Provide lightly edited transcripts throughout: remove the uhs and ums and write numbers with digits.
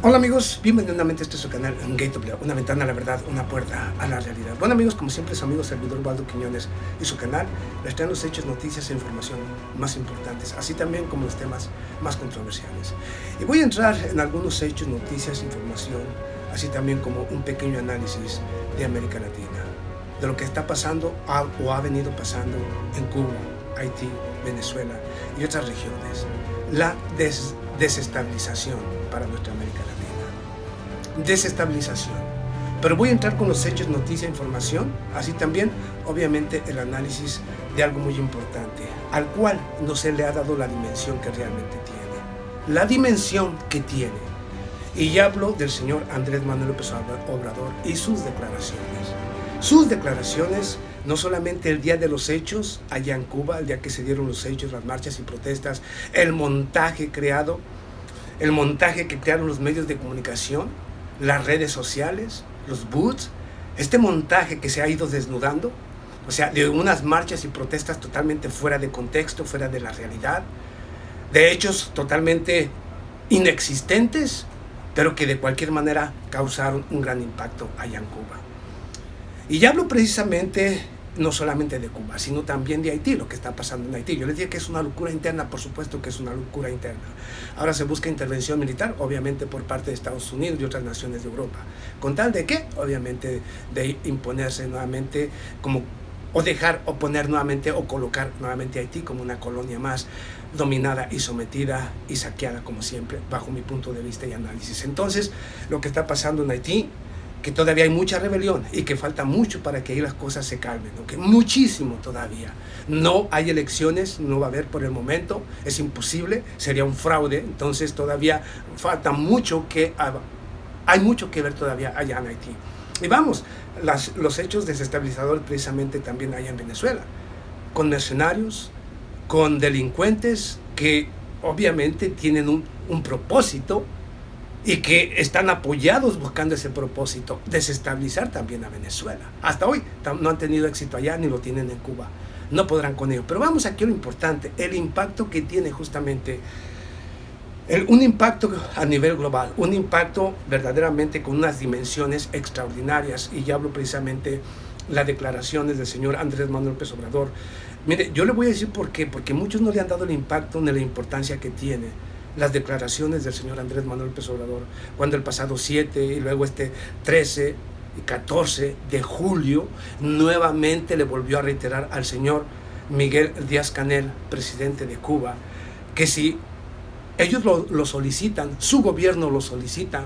Hola amigos, bienvenidos nuevamente a este su canal Gateway, una ventana a la verdad, una puerta a la realidad. Bueno amigos, como siempre su amigo servidor Waldo Quiñones y su canal les traen los hechos, noticias e información más importantes, así también como los temas más controversiales. Y voy a entrar en algunos hechos, noticias, información, así también como un pequeño análisis de América Latina, de lo que está pasando o ha venido pasando en Cuba, Haití, Venezuela y otras regiones. La desestabilización para nuestra América Latina. Desestabilización. Pero voy a entrar con los hechos, noticia, información, así también, obviamente, el análisis de algo muy importante, al cual no se le ha dado la dimensión que realmente tiene. La dimensión que tiene. Y ya hablo del señor Andrés Manuel López Obrador y sus declaraciones. Sus declaraciones, no solamente el día de los hechos, allá en Cuba, el día que se dieron los hechos, las marchas y protestas, el montaje que crearon los medios de comunicación, las redes sociales, los boots, este montaje que se ha ido desnudando, o sea, de unas marchas y protestas totalmente fuera de contexto, fuera de la realidad, de hechos totalmente inexistentes, pero que de cualquier manera causaron un gran impacto allá en Cuba. Y ya hablo precisamente no solamente de Cuba, sino también de Haití, lo que está pasando en Haití. Yo les dije que es una locura interna, por supuesto que es una locura interna. Ahora se busca intervención militar, obviamente por parte de Estados Unidos y otras naciones de Europa. ¿Con tal de qué? Obviamente de imponerse nuevamente o dejar o poner nuevamente o colocar nuevamente a Haití como una colonia más dominada y sometida y saqueada como siempre, bajo mi punto de vista y análisis. Entonces, lo que está pasando en Haití, que todavía hay mucha rebelión y que falta mucho para que ahí las cosas se calmen, ¿okay? Muchísimo todavía. No hay elecciones, no va a haber por el momento, es imposible, sería un fraude, entonces todavía falta mucho hay mucho que ver todavía allá en Haití. Y vamos, los hechos desestabilizadores precisamente también allá en Venezuela, con mercenarios, con delincuentes que obviamente tienen un propósito, y que están apoyados buscando ese propósito, desestabilizar también a Venezuela. Hasta hoy no han tenido éxito allá, ni lo tienen en Cuba. No podrán con ello. Pero vamos aquí a lo importante, el impacto que tiene justamente, un impacto a nivel global, un impacto verdaderamente con unas dimensiones extraordinarias. Y ya hablo precisamente las declaraciones del señor Andrés Manuel López Obrador. Mire, yo le voy a decir por qué, porque muchos no le han dado el impacto ni la importancia que tiene las declaraciones del señor Andrés Manuel López Obrador, cuando el pasado 7 y luego este 13 y 14 de julio nuevamente le volvió a reiterar al señor Miguel Díaz-Canel, presidente de Cuba, que si ellos lo solicitan, su gobierno lo solicita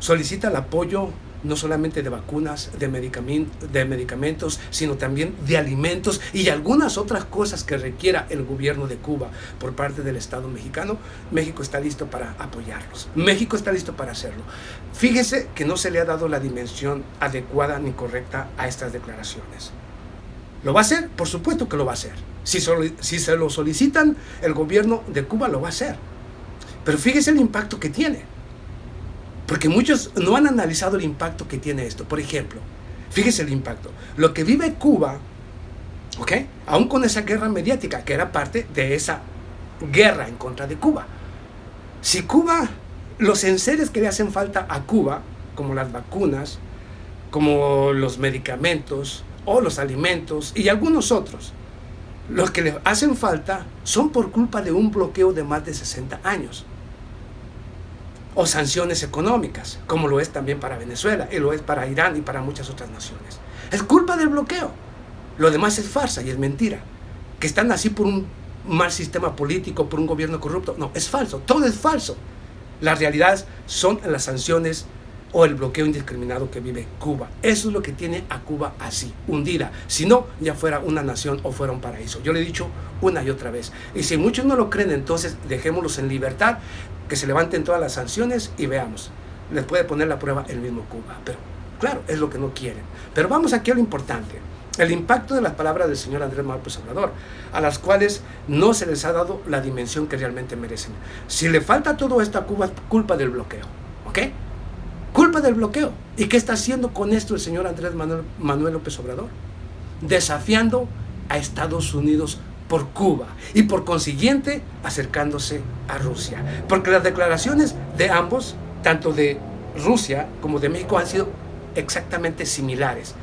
el apoyo no solamente de vacunas, de medicamentos, sino también de alimentos y algunas otras cosas que requiera el gobierno de Cuba por parte del Estado mexicano. México está listo para apoyarlos. México está listo para hacerlo. Fíjese que no se le ha dado la dimensión adecuada ni correcta a estas declaraciones. ¿Lo va a hacer? Por supuesto que lo va a hacer. Si se lo solicitan, el gobierno de Cuba lo va a hacer. Pero fíjese el impacto que tiene. Porque muchos no han analizado el impacto que tiene esto. Por ejemplo, fíjese el impacto. Lo que vive Cuba, ¿ok? Aún con esa guerra mediática, que era parte de esa guerra en contra de Cuba. Si Cuba, los enseres que le hacen falta a Cuba, como las vacunas, como los medicamentos o los alimentos y algunos otros, los que le hacen falta son por culpa de un bloqueo de más de 60 años. O sanciones económicas, como lo es también para Venezuela, y lo es para Irán y para muchas otras naciones. Es culpa del bloqueo. Lo demás es farsa y es mentira. Que están así por un mal sistema político, por un gobierno corrupto. No, es falso, todo es falso. Las realidades son las sanciones o el bloqueo indiscriminado que vive Cuba. Eso es lo que tiene a Cuba así, hundida. Si no, ya fuera una nación o fuera un paraíso. Yo le he dicho una y otra vez. Y si muchos no lo creen, entonces dejémoslos en libertad, que se levanten todas las sanciones y veamos. Les puede poner la prueba el mismo Cuba. Pero claro, es lo que no quieren. Pero vamos aquí a lo importante. El impacto de las palabras del señor Andrés Manuel López Obrador, a las cuales no se les ha dado la dimensión que realmente merecen. Si le falta todo esto a Cuba, es culpa del bloqueo. ¿Ok? Culpa del bloqueo. ¿Y qué está haciendo con esto el señor Andrés Manuel López Obrador? Desafiando a Estados Unidos por Cuba y por consiguiente acercándose a Rusia. Porque las declaraciones de ambos tanto de Rusia como de México han sido exactamente similares.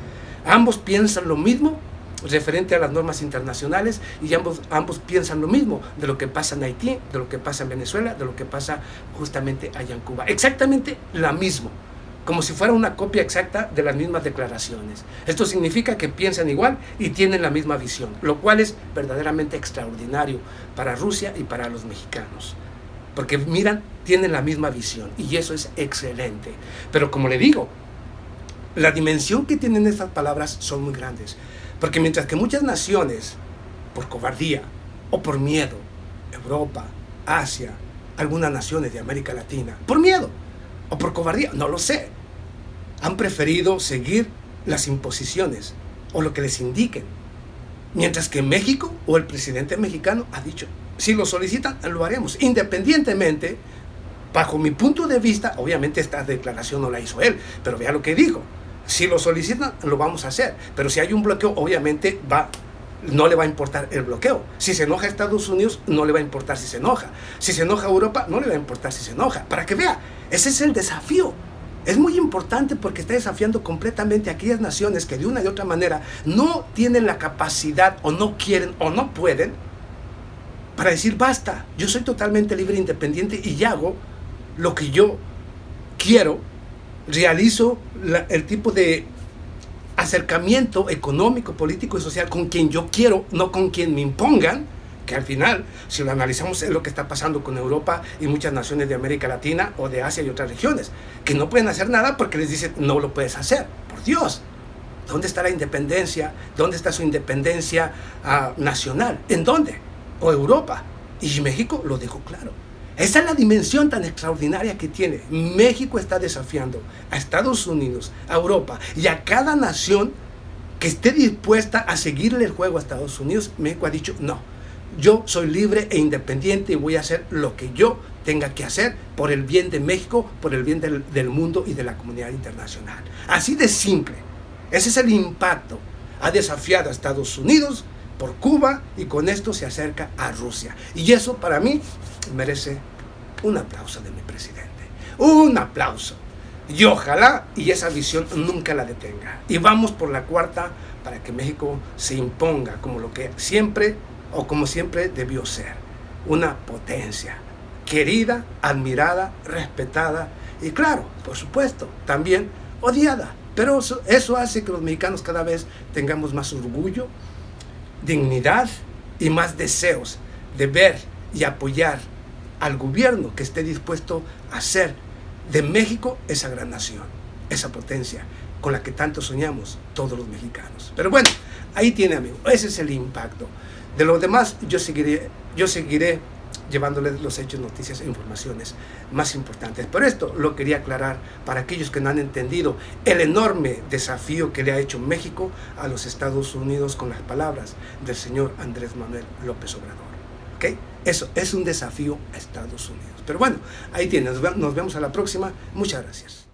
Ambos piensan lo mismo referente a las normas internacionales y ambos piensan lo mismo de lo que pasa en Haití, de lo que pasa en Venezuela, de lo que pasa justamente allá en Cuba. Exactamente lo mismo, como si fuera una copia exacta de las mismas declaraciones. Esto significa que piensan igual y tienen la misma visión, lo cual es verdaderamente extraordinario para Rusia y para los mexicanos. Porque miran, tienen la misma visión y eso es excelente. Pero como le digo, la dimensión que tienen estas palabras son muy grandes. Porque mientras que muchas naciones, por cobardía o por miedo, Europa, Asia, algunas naciones de América Latina, por miedo o por cobardía, no lo sé, han preferido seguir las imposiciones o lo que les indiquen. Mientras que México o el presidente mexicano ha dicho, si lo solicitan, lo haremos, independientemente, bajo mi punto de vista, obviamente esta declaración no la hizo él, pero vea lo que dijo. Si lo solicitan, lo vamos a hacer. Pero si hay un bloqueo, obviamente no le va a importar el bloqueo. Si se enoja Estados Unidos, no le va a importar si se enoja. Si se enoja Europa, no le va a importar si se enoja. Para que vea, ese es el desafío. Es muy importante porque está desafiando completamente a aquellas naciones que de una y otra manera no tienen la capacidad o no quieren o no pueden para decir basta, yo soy totalmente libre e independiente y hago lo que yo quiero. Realizo el tipo de acercamiento económico, político y social con quien yo quiero, no con quien me impongan, que al final, si lo analizamos, es lo que está pasando con Europa y muchas naciones de América Latina o de Asia y otras regiones, que no pueden hacer nada porque les dicen, no lo puedes hacer. Por Dios, ¿dónde está la independencia? ¿Dónde está su independencia nacional? ¿En dónde? O Europa. Y México lo dejó claro. Esa es la dimensión tan extraordinaria que tiene. México está desafiando a Estados Unidos, a Europa y a cada nación que esté dispuesta a seguirle el juego a Estados Unidos. México ha dicho, no, yo soy libre e independiente y voy a hacer lo que yo tenga que hacer por el bien de México, por el bien del mundo y de la comunidad internacional. Así de simple. Ese es el impacto. Ha desafiado a Estados Unidos por Cuba y con esto se acerca a Rusia. Y eso para mí merece un aplauso de mi presidente. Un aplauso. Y ojalá y esa visión nunca la detenga. Y vamos por la cuarta para que México se imponga como lo que siempre o como siempre debió ser. Una potencia querida, admirada, respetada y claro, por supuesto, también odiada. Pero eso hace que los mexicanos cada vez tengamos más orgullo, dignidad y más deseos de ver y apoyar al gobierno que esté dispuesto a hacer de México esa gran nación, esa potencia con la que tanto soñamos todos los mexicanos. Pero bueno, ahí tiene, amigo, ese es el impacto. De lo demás, yo seguiré llevándoles los hechos, noticias e informaciones más importantes. Pero esto lo quería aclarar para aquellos que no han entendido el enorme desafío que le ha hecho México a los Estados Unidos con las palabras del señor Andrés Manuel López Obrador. ¿Okay? Eso es un desafío a Estados Unidos. Pero bueno, ahí tienes, nos vemos a la próxima. Muchas gracias.